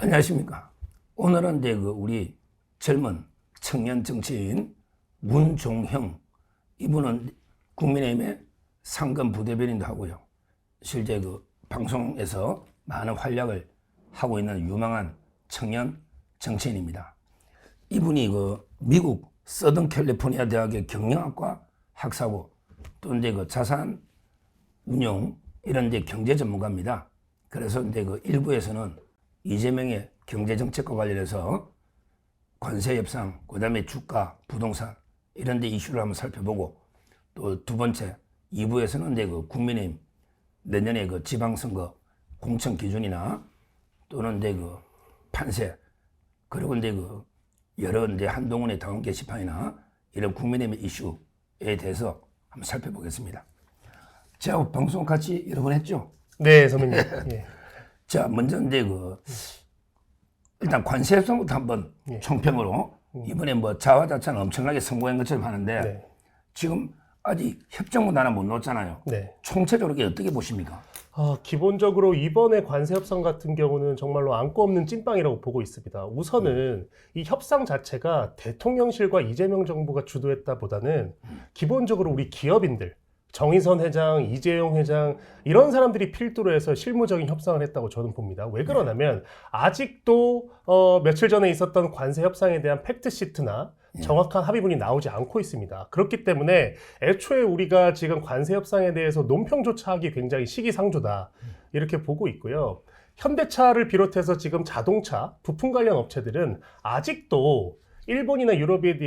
안녕하십니까. 오늘은 이제 우리 젊은 청년 정치인 문종형, 이분은 국민의힘의 상근 부대변인도 하고요. 실제 방송에서 많은 활약을 하고 있는 유망한 청년 정치인입니다. 이분이 미국 서던 캘리포니아 대학의 경영학과 학사고, 또 이제 자산 운용 이런 이제 경제 전문가입니다. 그래서 이제 일부에서는 이재명의 경제정책과 관련해서 관세 협상, 그 다음에 주가, 부동산 이런 데 이슈를 한번 살펴보고, 또 두 번째 2부에서는 이제 국민의힘 내년에 지방선거 공천 기준이나 또는 이제 판세, 그리고 이제 여러 이제 한동훈의 당원 게시판이나 이런 국민의힘의 이슈에 대해서 한번 살펴보겠습니다. 제가 방송 같이 여러 번 했죠? 네, 선배님. 예. 자, 먼저 이제 일단 관세 협상부터 한번 총평으로, 이번에 자화자찬 엄청나게 성공한 것처럼 하는데, 네. 지금 아직 협정문 하나 못 넣었잖아요. 네. 총체적으로 어떻게 보십니까? 기본적으로 이번에 관세 협상 같은 경우는 정말로 안고 없는 찐빵이라고 보고 있습니다. 우선은 이 협상 자체가 대통령실과 이재명 정부가 주도했다 보다는 기본적으로 우리 기업인들, 정의선 회장, 이재용 회장 이런 사람들이 필두로 해서 실무적인 협상을 했다고 저는 봅니다. 왜 그러냐면 아직도 며칠 전에 있었던 관세 협상에 대한 팩트시트나 정확한 합의문이 나오지 않고 있습니다. 그렇기 때문에 애초에 우리가 지금 관세 협상에 대해서 논평조차 하기 굉장히 시기상조다 이렇게 보고 있고요. 현대차를 비롯해서 지금 자동차, 부품 관련 업체들은 아직도 일본이나 유럽에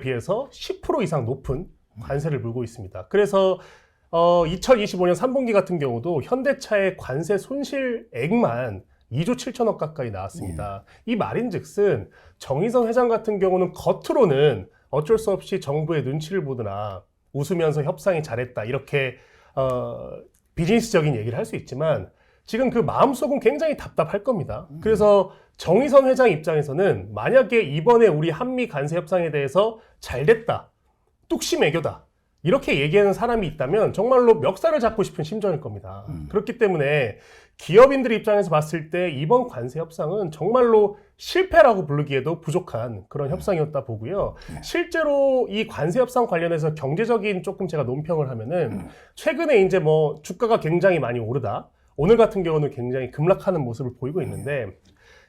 비해서 10% 이상 높은 관세를 물고 있습니다. 그래서 2025년 3분기 같은 경우도 현대차의 관세 손실액만 2조 7천억 가까이 나왔습니다. 이 말인즉슨 정의선 회장 같은 경우는 겉으로는 어쩔 수 없이 정부의 눈치를 보느라 웃으면서 협상이 잘했다 이렇게 비즈니스적인 얘기를 할 수 있지만 지금 그 마음속은 굉장히 답답할 겁니다. 그래서 정의선 회장 입장에서는 만약에 이번에 우리 한미 관세 협상에 대해서 잘 됐다, 뚝심애교다 이렇게 얘기하는 사람이 있다면 정말로 멱살을 잡고 싶은 심정일 겁니다. 그렇기 때문에 기업인들 입장에서 봤을 때 이번 관세 협상은 정말로 실패라고 부르기에도 부족한 그런 협상이었다 보고요. 실제로 이 관세 협상 관련해서 경제적인 조금 제가 논평을 하면은 최근에 이제 주가가 굉장히 많이 오르다, 오늘 같은 경우는 굉장히 급락하는 모습을 보이고 있는데,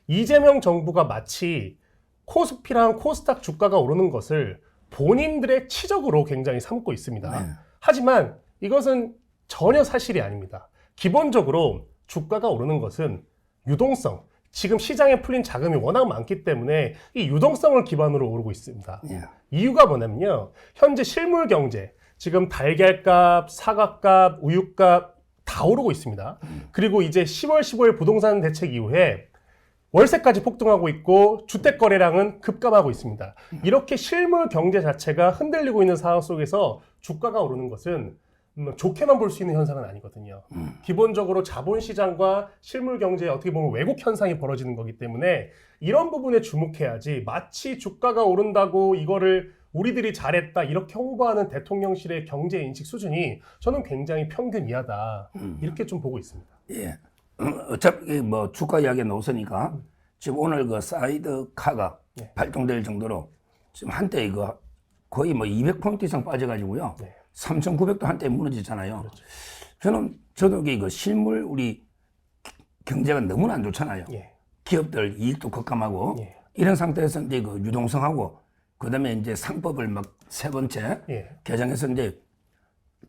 이재명 정부가 마치 코스피랑 코스닥 주가가 오르는 것을 본인들의 치적으로 굉장히 삼고 있습니다. 하지만 이것은 전혀 사실이 아닙니다. 기본적으로 주가가 오르는 것은 유동성, 지금 시장에 풀린 자금이 워낙 많기 때문에 이 유동성을 기반으로 오르고 있습니다. 이유가 뭐냐면요, 현재 실물 경제, 지금 달걀값, 사과값, 우유값 다 오르고 있습니다. 그리고 이제 10월 15일 부동산 대책 이후에 월세까지 폭등하고 있고 주택 거래량은 급감하고 있습니다. 이렇게 실물 경제 자체가 흔들리고 있는 상황 속에서 주가가 오르는 것은 좋게만 볼 수 있는 현상은 아니거든요. 기본적으로 자본시장과 실물 경제에 어떻게 보면 왜곡 현상이 벌어지는 거기 때문에 이런 부분에 주목해야지, 마치 주가가 오른다고 이거를 우리들이 잘했다 이렇게 홍보하는 대통령실의 경제 인식 수준이 저는 굉장히 평균 이하다 이렇게 좀 보고 있습니다. 예. 어차피 주가 이야기가 나왔으니까 지금 오늘 사이드카가 발동될 정도로 지금 한때 거의 200포인트 이상 빠져가지고요. 3,900도 한때 무너지잖아요. 그렇죠. 저도 실물 우리 경제가 너무나 안 좋잖아요. 기업들 이익도 급감하고 이런 상태에서 이제 유동성하고 그다음에 이제 상법을 세 번째 개정해서 이제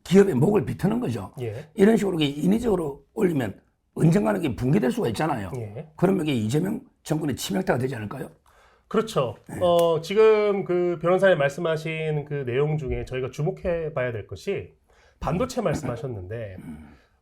기업의 목을 비트는 거죠. 이런 식으로 인위적으로 올리면 언젠가는 이게 붕괴될 수가 있잖아요. 그러면 이게 이재명 정권의 치명타가 되지 않을까요? 그렇죠. 지금 그 변호사님 말씀하신 그 내용 중에 저희가 주목해 봐야 될 것이 반도체 말씀하셨는데,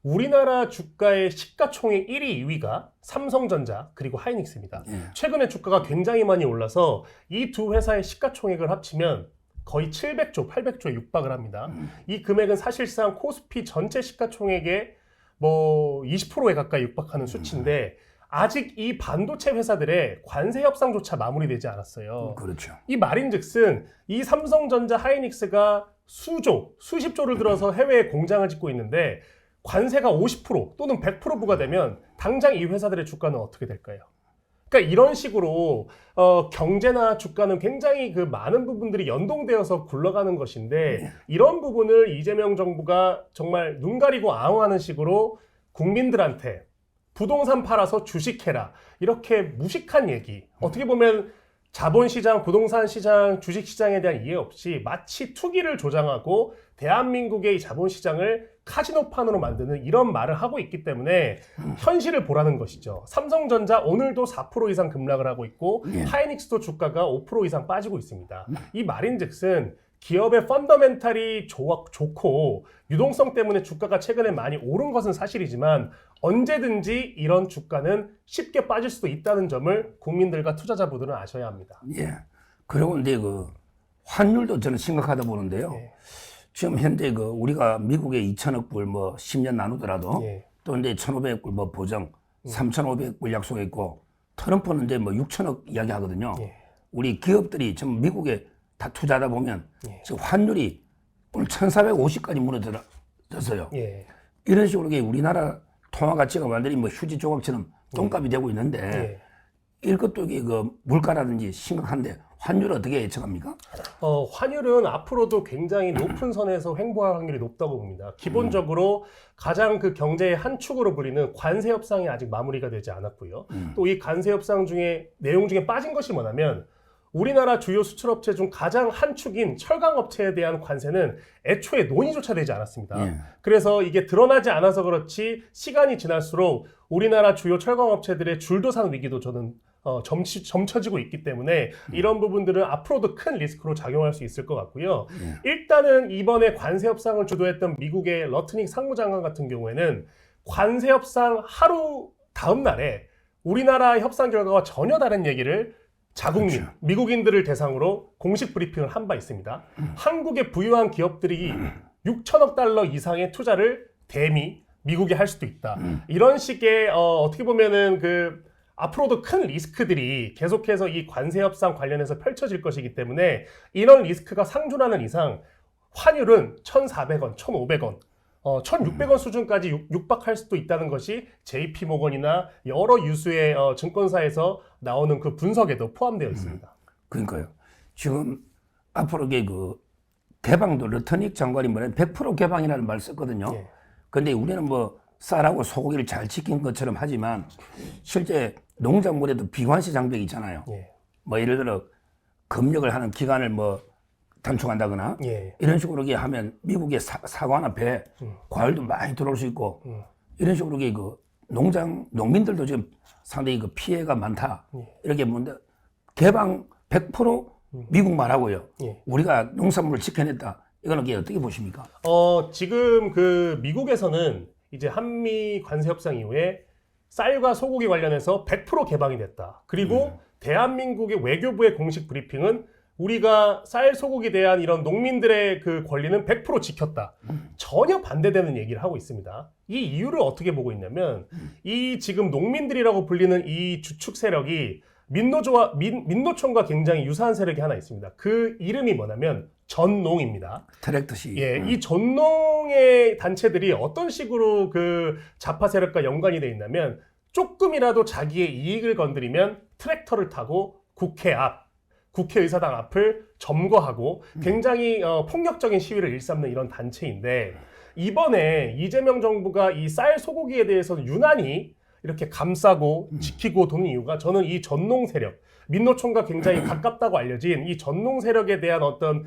우리나라 주가의 시가총액 1위, 2위가 삼성전자 그리고 하이닉스입니다. 최근에 주가가 굉장히 많이 올라서 이 두 회사의 시가총액을 합치면 거의 700조, 800조에 육박을 합니다. 이 금액은 사실상 코스피 전체 시가총액의 20%에 가까이 육박하는 수치인데, 아직 이 반도체 회사들의 관세 협상조차 마무리되지 않았어요. 그렇죠. 이 말인즉슨 이 삼성전자, 하이닉스가 수십 조를 들어서 해외에 공장을 짓고 있는데 관세가 50% 또는 100% 부과되면 당장 이 회사들의 주가는 어떻게 될까요? 그러니까 이런 식으로 경제나 주가는 굉장히 그 많은 부분들이 연동되어서 굴러가는 것인데 이런 부분을 이재명 정부가 정말 눈 가리고 아웅하는 식으로 국민들한테 부동산 팔아서 주식해라 이렇게 무식한 얘기 어떻게 보면 자본시장, 부동산 시장, 주식시장에 대한 이해 없이 마치 투기를 조장하고 대한민국의 이 자본시장을 카지노판으로 만드는 이런 말을 하고 있기 때문에 현실을 보라는 것이죠. 삼성전자 오늘도 4% 이상 급락을 하고 있고 하이닉스도 주가가 5% 이상 빠지고 있습니다. 이 말인즉슨 기업의 펀더멘탈이 좋고 유동성 때문에 주가가 최근에 많이 오른 것은 사실이지만 언제든지 이런 주가는 쉽게 빠질 수도 있다는 점을 국민들과 투자자분들은 아셔야 합니다. 예. 그리고 근데 그 환율도 저는 심각하다 보는데요. 예. 지금 현재 그 우리가 미국에 2천억 불 뭐 10년 나누더라도 예. 또 근데 1,500불 뭐 보정, 3,500불 약속했고 트럼프는 이제 뭐 6천억 이야기 하거든요. 예. 우리 기업들이 지금 미국에 다 투자하다 보면 예. 지금 환율이 오늘 1,450까지 무너졌어요. 예. 이런 식으로 우리나라 통화 가치가 완전히 뭐 휴지 조각처럼 똥값이 되고 있는데 이것도 이게 그 물가라든지 심각한데 환율 어떻게 예측합니까? 환율은 앞으로도 굉장히 높은 선에서 횡보할 확률이 높다고 봅니다. 기본적으로 가장 그 경제의 한 축으로 불리는 관세 협상이 아직 마무리가 되지 않았고요. 또 이 관세 협상 중에 내용 중에 빠진 것이 뭐냐면 우리나라 주요 수출업체 중 가장 한 축인 철강업체에 대한 관세는 애초에 논의조차 되지 않았습니다. 그래서 이게 드러나지 않아서 그렇지 시간이 지날수록 우리나라 주요 철강업체들의 줄도산 위기도 저는 점쳐지고 있기 때문에 이런 부분들은 앞으로도 큰 리스크로 작용할 수 있을 것 같고요. 일단은 이번에 관세 협상을 주도했던 미국의 러트닉 상무장관 같은 경우에는 관세 협상 하루 다음 날에 우리나라 협상 결과와 전혀 다른 얘기를 자국민, 그렇죠. 미국인들을 대상으로 공식 브리핑을 한 바 있습니다. 한국에 부유한 기업들이 6천억 달러 이상의 투자를 대미, 미국에 할 수도 있다. 이런 식의 어떻게 보면은 그 앞으로도 큰 리스크들이 계속해서 이 관세 협상 관련해서 펼쳐질 것이기 때문에 이런 리스크가 상존하는 이상 환율은 1,400원, 1,500원, 1,600원 수준까지 육박할 수도 있다는 것이 JP모건이나 여러 유수의 증권사에서 나오는 그 분석에도 포함되어 있습니다. 그러니까요. 지금 앞으로 그 개방도 러트닉 장관이 뭐냐 100% 개방이라는 말을 썼거든요. 그런데 우리는 뭐 쌀하고 소고기를 잘 지킨 것처럼 하지만 실제 농작물에도 비관세 장벽이 있잖아요. 뭐 예를 들어 검역을 하는 기간을 뭐 단축한다거나 이런 식으로 하면 미국의 사과나 배, 과일도 많이 들어올 수 있고 이런 식으로 그 농민들도 지금 상당히 그 피해가 많다. 이렇게 보는데 개방 100% 미국 말하고요. 우리가 농산물을 지켜냈다. 이거는 어떻게 보십니까? 지금 그 미국에서는 이제 한미 관세 협상 이후에 쌀과 소고기 관련해서 100% 개방이 됐다. 그리고 대한민국의 외교부의 공식 브리핑은 우리가 쌀, 소고기에 대한 이런 농민들의 그 권리는 100% 지켰다. 전혀 반대되는 얘기를 하고 있습니다. 이 이유를 어떻게 보고 있냐면 이 지금 농민들이라고 불리는 이 주축 세력이 민노총과 굉장히 유사한 세력이 하나 있습니다. 그 이름이 뭐냐면 전농입니다. 트랙터시. 이 전농의 단체들이 어떤 식으로 그 좌파 세력과 연관이 돼 있냐면 조금이라도 자기의 이익을 건드리면 트랙터를 타고 국회의사당 앞을 점거하고 굉장히 폭력적인 시위를 일삼는 이런 단체인데 이번에 이재명 정부가 이 쌀 소고기에 대해서는 유난히 이렇게 감싸고 지키고 도는 이유가 저는 이 전농 세력, 민노총과 굉장히 가깝다고 알려진 이 전농 세력에 대한 어떤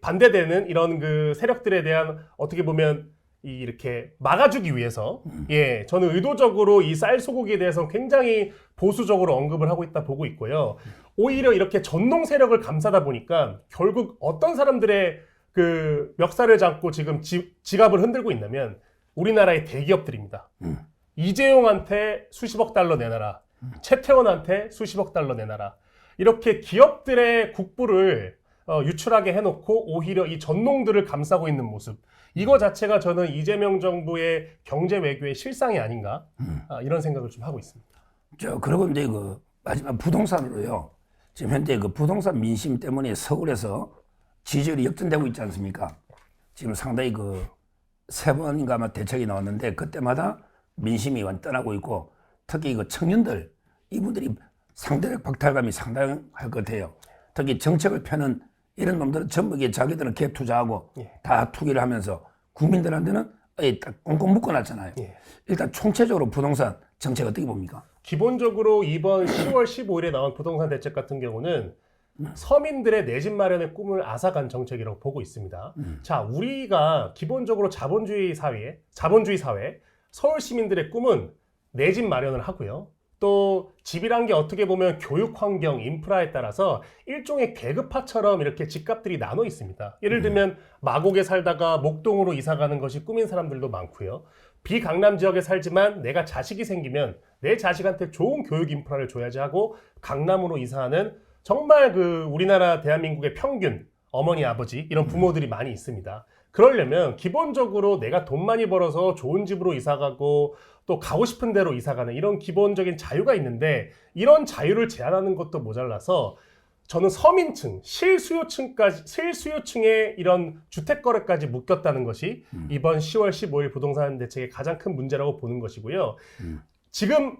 반대되는 이런 그 세력들에 대한 어떻게 보면 이렇게 막아주기 위해서 저는 의도적으로 이 쌀 소고기에 대해서 굉장히 보수적으로 언급을 하고 있다 보고 있고요. 오히려 이렇게 전농 세력을 감싸다 보니까 결국 어떤 사람들의 그 멱살을 잡고 지금 지갑을 흔들고 있냐면 우리나라의 대기업들입니다. 이재용한테 수십억 달러 내놔라. 최태원한테 수십억 달러 내놔라. 이렇게 기업들의 국부를 유출하게 해놓고 오히려 이 전농들을 감싸고 있는 모습. 이거 자체가 저는 이재명 정부의 경제 외교의 실상이 아닌가 이런 생각을 좀 하고 있습니다. 그리고 이제 그 마지막 부동산으로요. 지금 현재 그 부동산 민심 때문에 서울에서 지지율이 역전되고 있지 않습니까? 지금 상당히 그 3번인가 아마 대책이 나왔는데 그때마다 민심이 떠나고 있고 특히 그 청년들 이분들이 상대적 박탈감이 상당할 것 같아요. 특히 정책을 펴는 이런 놈들은 전부 이게 자기들은 개 투자하고 예. 다 투기를 하면서 국민들한테는 딱 꽁꽁 묶어놨잖아요. 예. 일단 총체적으로 부동산 정책 어떻게 봅니까? 기본적으로 이번 10월 15일에 나온 부동산 대책 같은 경우는 서민들의 내 집 마련의 꿈을 앗아간 정책이라고 보고 있습니다. 자, 우리가 기본적으로 자본주의 사회, 서울 시민들의 꿈은 내 집 마련을 하고요. 또 집이란 게 어떻게 보면 교육 환경, 인프라에 따라서 일종의 계급화처럼 이렇게 집값들이 나눠 있습니다. 예를 들면 마곡에 살다가 목동으로 이사 가는 것이 꿈인 사람들도 많고요. 비강남 지역에 살지만 내가 자식이 생기면 내 자식한테 좋은 교육 인프라를 줘야지 하고 강남으로 이사하는 정말 그 우리나라 대한민국의 평균 어머니 아버지 이런 부모들이 많이 있습니다. 그러려면 기본적으로 내가 돈 많이 벌어서 좋은 집으로 이사 가고 또 가고 싶은 대로 이사 가는 이런 기본적인 자유가 있는데 이런 자유를 제한하는 것도 모자라서 저는 서민층, 실수요층의 이런 주택 거래까지 묶였다는 것이 이번 10월 15일 부동산 대책의 가장 큰 문제라고 보는 것이고요. 지금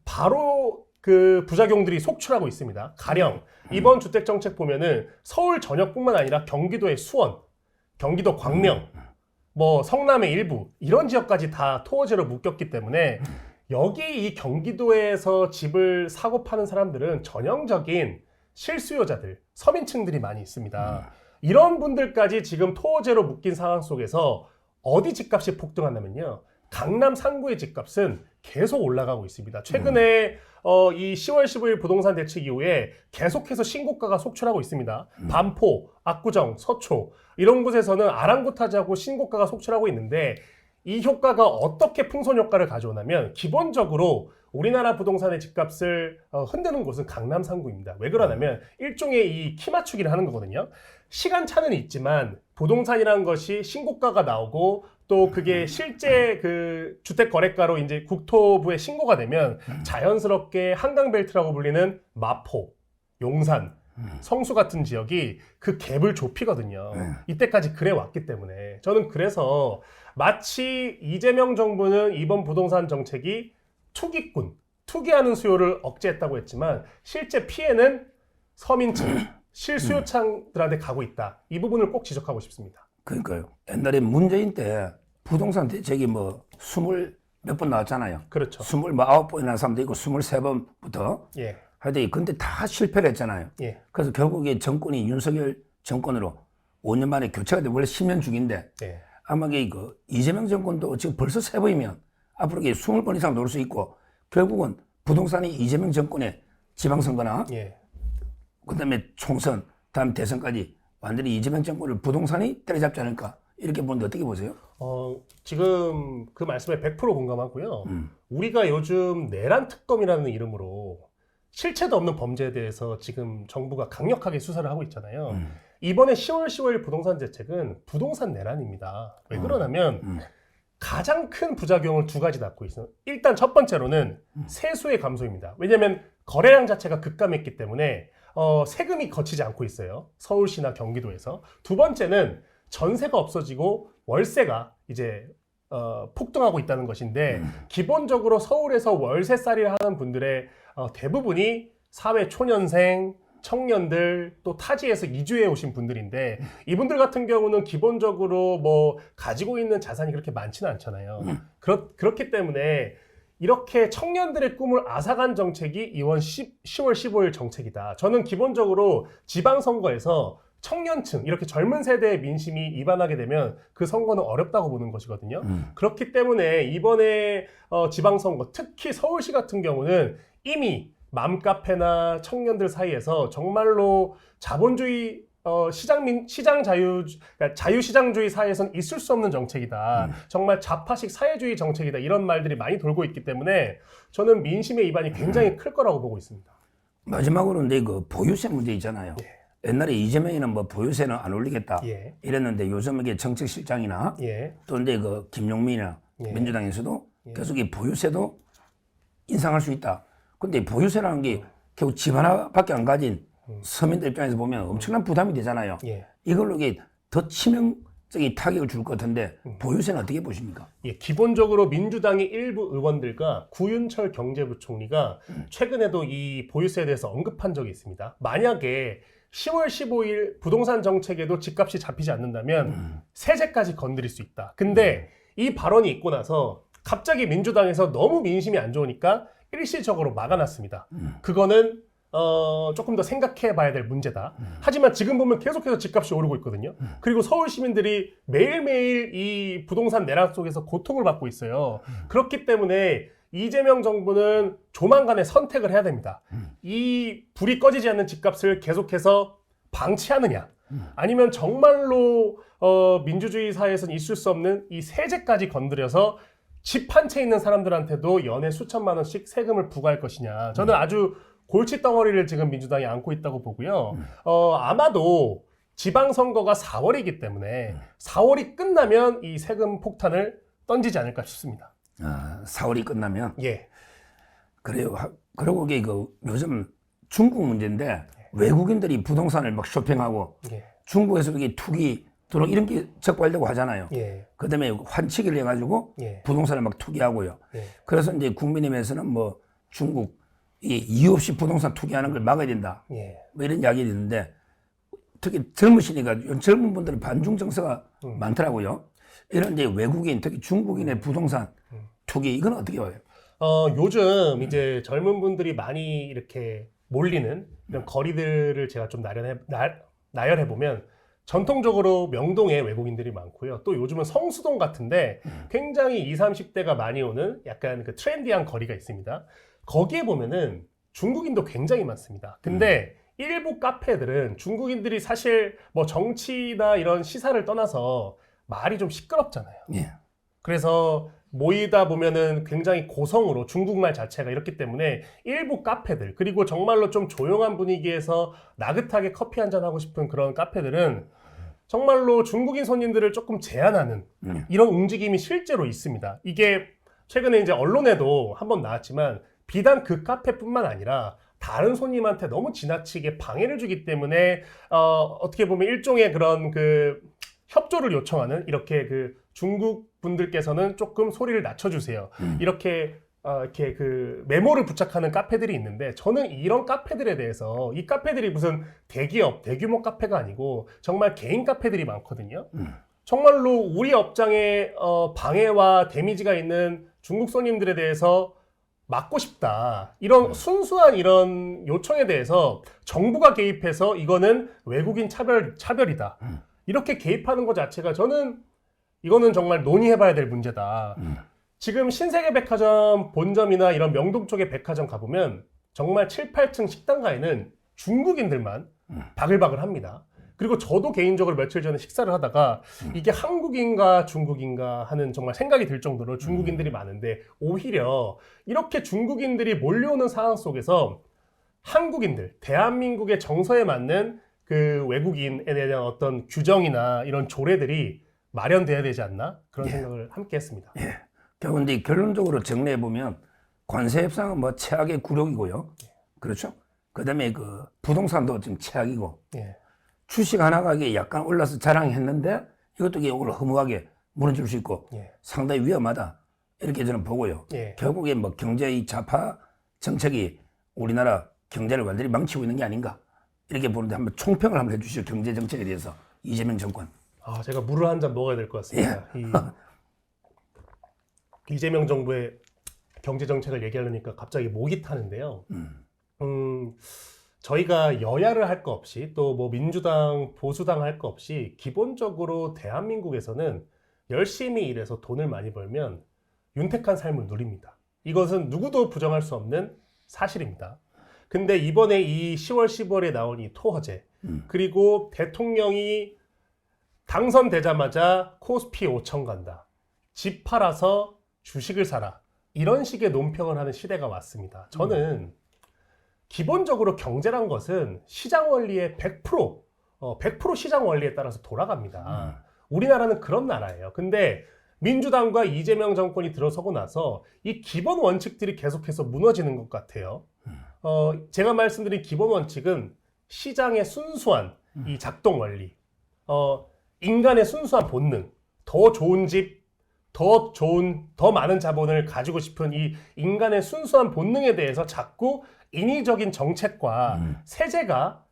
바로 그 부작용들이 속출하고 있습니다. 가령 이번 주택 정책 보면은 서울 전역뿐만 아니라 경기도의 수원, 경기도 광명, 뭐 성남의 일부 이런 지역까지 다 토어제로 묶였기 때문에 여기 이 경기도에서 집을 사고 파는 사람들은 전형적인 실수요자들, 서민층들이 많이 있습니다. 이런 분들까지 지금 토어제로 묶인 상황 속에서 어디 집값이 폭등한다면요. 강남 상구의 집값은 계속 올라가고 있습니다. 최근에 이 10월 15일 부동산 대책 이후에 계속해서 신고가가 속출하고 있습니다. 반포, 압구정, 서초 이런 곳에서는 아랑곳하지하고 신고가가 속출하고 있는데 이 효과가 어떻게 풍선 효과를 가져오냐면 기본적으로 우리나라 부동산의 집값을 흔드는 곳은 강남 상구입니다. 왜 그러냐면 일종의 이 키 맞추기를 하는 거거든요. 시간차는 있지만 부동산이라는 것이 신고가가 나오고 또 그게 실제 그 주택 거래가로 이제 국토부에 신고가 되면 자연스럽게 한강벨트라고 불리는 마포, 용산, 성수 같은 지역이 그 갭을 좁히거든요. 이때까지 그래 왔기 때문에 저는 그래서 마치 이재명 정부는 이번 부동산 정책이 투기하는 수요를 억제했다고 했지만 실제 피해는 서민층, 실수요층들한테 가고 있다. 이 부분을 꼭 지적하고 싶습니다. 그러니까요. 옛날에 문재인 때 부동산 대책이 뭐 20 몇 번 나왔잖아요. 그렇죠. 29번이나 난 사람도 있고 23번부터. 예. 하여튼 근데 다 실패를 했잖아요. 예. 그래서 결국에 정권이 윤석열 정권으로 5년 만에 교체가 돼 원래 10년 중인데 예. 아마 그 이재명 정권도 지금 벌써 3번이면 앞으로 20번 이상 노릴 수 있고 결국은 부동산이 이재명 정권의 지방선거나 예. 그다음에 총선 다음 대선까지 완전히 이재명 정권을 부동산이 때려잡지 않을까 이렇게 보는데 어떻게 보세요? 지금 그 말씀에 100% 공감하고요. 우리가 요즘 내란 특검이라는 이름으로 실체도 없는 범죄에 대해서 지금 정부가 강력하게 수사를 하고 있잖아요. 이번에 10월 15일 부동산 대책은 부동산 내란입니다. 왜 그러냐면 가장 큰 부작용을 두 가지 낳고 있어요. 일단 첫 번째로는 세수의 감소입니다. 왜냐하면 거래량 자체가 급감했기 때문에 세금이 거치지 않고 있어요. 서울시나 경기도에서. 두 번째는 전세가 없어지고 월세가 이제 폭등하고 있다는 것인데 기본적으로 서울에서 월세살이를 하는 분들의 대부분이 사회 초년생, 청년들 또 타지에서 이주해 오신 분들인데 이분들 같은 경우는 기본적으로 뭐 가지고 있는 자산이 그렇게 많지는 않잖아요. 그렇기 때문에 이렇게 청년들의 꿈을 앗아간 정책이 이번 10월 15일 정책이다. 저는 기본적으로 지방선거에서 청년층, 이렇게 젊은 세대의 민심이 이반하게 되면 그 선거는 어렵다고 보는 것이거든요. 그렇기 때문에 이번에 지방선거, 특히 서울시 같은 경우는 이미 맘카페나 청년들 사이에서 정말로 자본주의 그러니까 자유시장주의 사회에선 있을 수 없는 정책이다. 정말 좌파식 사회주의 정책이다. 이런 말들이 많이 돌고 있기 때문에 저는 민심의 이반이 굉장히 클 거라고 보고 있습니다. 마지막으로 근데 그 보유세 문제 있잖아요. 예. 옛날에 이재명이는 뭐 보유세는 안 올리겠다 예. 이랬는데 요즘 이게 정책실장이나 예. 또 근데 그 김용민이나 예. 민주당에서도 계속 이 보유세도 인상할 수 있다. 근데 보유세라는 게 결국 집 하나밖에 안 가진 서민들 입장에서 보면 엄청난 부담이 되잖아요. 예. 이걸로 이게 더 저기 타격을 줄 것 같은데 보유세는 어떻게 보십니까? 예, 기본적으로 민주당의 일부 의원들과 구윤철 경제부총리가 최근에도 이 보유세에 대해서 언급한 적이 있습니다. 만약에 10월 15일 부동산 정책에도 집값이 잡히지 않는다면 세제까지 건드릴 수 있다. 근데 이 발언이 있고 나서 갑자기 민주당에서 너무 민심이 안 좋으니까 일시적으로 막아놨습니다. 그거는 조금 더 생각해 봐야 될 문제다. 하지만 지금 보면 계속해서 집값이 오르고 있거든요. 그리고 서울 시민들이 매일매일 이 부동산 내락 속에서 고통을 받고 있어요. 그렇기 때문에 이재명 정부는 조만간에 선택을 해야 됩니다. 이 불이 꺼지지 않는 집값을 계속해서 방치하느냐, 아니면 정말로 민주주의 사회에서는 있을 수 없는 이 세제까지 건드려서 집 한 채 있는 사람들한테도 연에 수천만 원씩 세금을 부과할 것이냐. 저는 아주 골칫덩어리를 지금 민주당이 안고 있다고 보고요. 아마도 지방선거가 4월이기 때문에 4월이 끝나면 이 세금 폭탄을 던지지 않을까 싶습니다. 4월이 끝나면? 예. 그래요. 그리고 이게 요즘 중국 문제인데 외국인들이 부동산을 막 쇼핑하고 예. 중국에서 이게 투기 들어 이런 게 적발되고 하잖아요. 예. 그다음에 환치기를 해가지고 예. 부동산을 막 투기하고요. 예. 그래서 이제 국민의힘에서는 뭐 중국 이유 없이 부동산 투기하는 걸 막아야 된다. 예. 뭐 이런 이야기를 있는데 특히 젊으시니까 젊은 분들은 반중 정서가 많더라고요. 이런 이제 외국인 특히 중국인의 부동산 투기 이건 어떻게 봐요? 요즘 이제 젊은 분들이 많이 이렇게 몰리는 이런 거리들을 제가 좀 나열해 보면 전통적으로 명동에 외국인들이 많고요. 또 요즘은 성수동 같은데 굉장히 20, 30대가 많이 오는 약간 그 트렌디한 거리가 있습니다. 거기에 보면은 중국인도 굉장히 많습니다. 근데 일부 카페들은 중국인들이 사실 뭐 정치나 이런 시사를 떠나서 말이 좀 시끄럽잖아요. 예. 그래서 모이다 보면은 굉장히 고성으로 중국말 자체가 이렇기 때문에 일부 카페들, 그리고 정말로 좀 조용한 분위기에서 나긋하게 커피 한잔 하고 싶은 그런 카페들은 정말로 중국인 손님들을 조금 제한하는 이런 움직임이 실제로 있습니다. 이게 최근에 이제 언론에도 한번 나왔지만 비단 그 카페뿐만 아니라 다른 손님한테 너무 지나치게 방해를 주기 때문에 어떻게 보면 일종의 그런 그 협조를 요청하는 이렇게 그 중국 분들께서는 조금 소리를 낮춰주세요. 이렇게 그 메모를 부착하는 카페들이 있는데 저는 이런 카페들에 대해서 이 카페들이 무슨 대기업, 대규모 카페가 아니고 정말 개인 카페들이 많거든요. 정말로 우리 업장에 방해와 데미지가 있는 중국 손님들에 대해서 막고 싶다. 이런 순수한 이런 요청에 대해서 정부가 개입해서 이거는 외국인 차별이다. 이렇게 개입하는 것 자체가 저는 이거는 정말 논의해봐야 될 문제다. 지금 신세계백화점 본점이나 이런 명동 쪽의 백화점 가보면 정말 7, 8층 식당가에는 중국인들만 바글바글 합니다. 그리고 저도 개인적으로 며칠 전에 식사를 하다가 이게 한국인가 중국인가 하는 정말 생각이 들 정도로 중국인들이 많은데 오히려 이렇게 중국인들이 몰려오는 상황 속에서 한국인들, 대한민국의 정서에 맞는 그 외국인에 대한 어떤 규정이나 이런 조례들이 마련돼야 되지 않나 그런 생각을 함께 했습니다. 예. 그런데 결론적으로 정리해 보면 관세 협상은 뭐 최악의 굴욕이고요. 그렇죠? 그다음에 그 부동산도 지금 최악이고 예. 주식 하나가 이게 약간 올라서 자랑했는데 이것도 이게 오늘 허무하게 무너질 수 있고 예. 상당히 위험하다 이렇게 저는 보고요. 예. 결국에 뭐 경제의 좌파 정책이 우리나라 경제를 완전히 망치고 있는 게 아닌가 이렇게 보는데 한번 총평을 한번 해주시죠. 경제 정책에 대해서 이재명 정권. 제가 물을 한 잔 먹어야 될 것 같습니다. 이재명 정부의 경제 정책을 얘기하려니까 갑자기 목이 타는데요. 저희가 여야를 할 거 없이 또 뭐 민주당, 보수당 할 거 없이 기본적으로 대한민국에서는 열심히 일해서 돈을 많이 벌면 윤택한 삶을 누립니다. 이것은 누구도 부정할 수 없는 사실입니다. 근데 이번에 이 10월, 10월에 나온 이 토허제 그리고 대통령이 당선되자마자 코스피 5천 간다. 집 팔아서 주식을 사라. 이런 식의 논평을 하는 시대가 왔습니다. 저는 기본적으로 경제란 것은 시장 원리의 100% 시장 원리에 따라서 돌아갑니다. 우리나라는 그런 나라예요. 근데 민주당과 이재명 정권이 들어서고 나서 이 기본 원칙들이 계속해서 무너지는 것 같아요. 제가 말씀드린 기본 원칙은 시장의 순수한 이 작동 원리. 인간의 순수한 본능, 더 좋은 집, 더 많은 자본을 가지고 싶은 이 인간의 순수한 본능에 대해서 자꾸 인위적인 정책과 세제가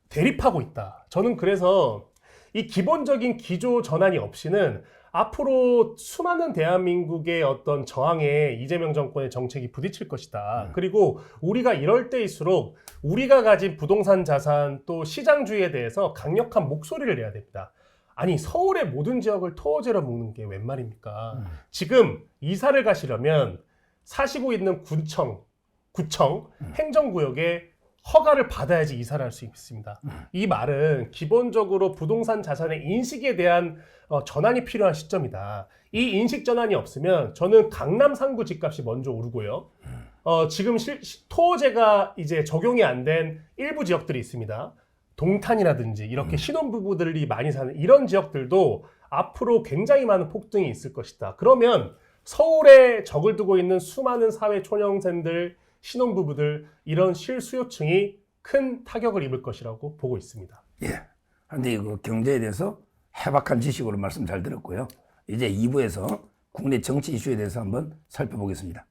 대립하고 있다. 저는 그래서 이 기본적인 기조 전환이 없이는 앞으로 수많은 대한민국의 어떤 저항에 이재명 정권의 정책이 부딪힐 것이다. 그리고 우리가 이럴 때일수록 우리가 가진 부동산 자산 또 시장주의에 대해서 강력한 목소리를 내야 됩니다. 아니 서울의 모든 지역을 토어제로 묶는 게 웬 말입니까? 지금 이사를 가시려면 사시고 있는 구청, 행정구역에 허가를 받아야지 이사를 할 수 있습니다. 이 말은 기본적으로 부동산 자산의 인식에 대한 전환이 필요한 시점이다. 이 인식 전환이 없으면 저는 강남 상구 집값이 먼저 오르고요. 지금 토어제가 이제 적용이 안 된 일부 지역들이 있습니다. 동탄이라든지 이렇게 신혼부부들이 많이 사는 이런 지역들도 앞으로 굉장히 많은 폭등이 있을 것이다. 그러면 서울에 적을 두고 있는 수많은 사회 초년생들, 신혼부부들 이런 실수요층이 큰 타격을 입을 것이라고 보고 있습니다. 예. 그런데 이거 경제에 대해서 해박한 지식으로 말씀 잘 들었고요. 이제 2부에서 국내 정치 이슈에 대해서 한번 살펴보겠습니다.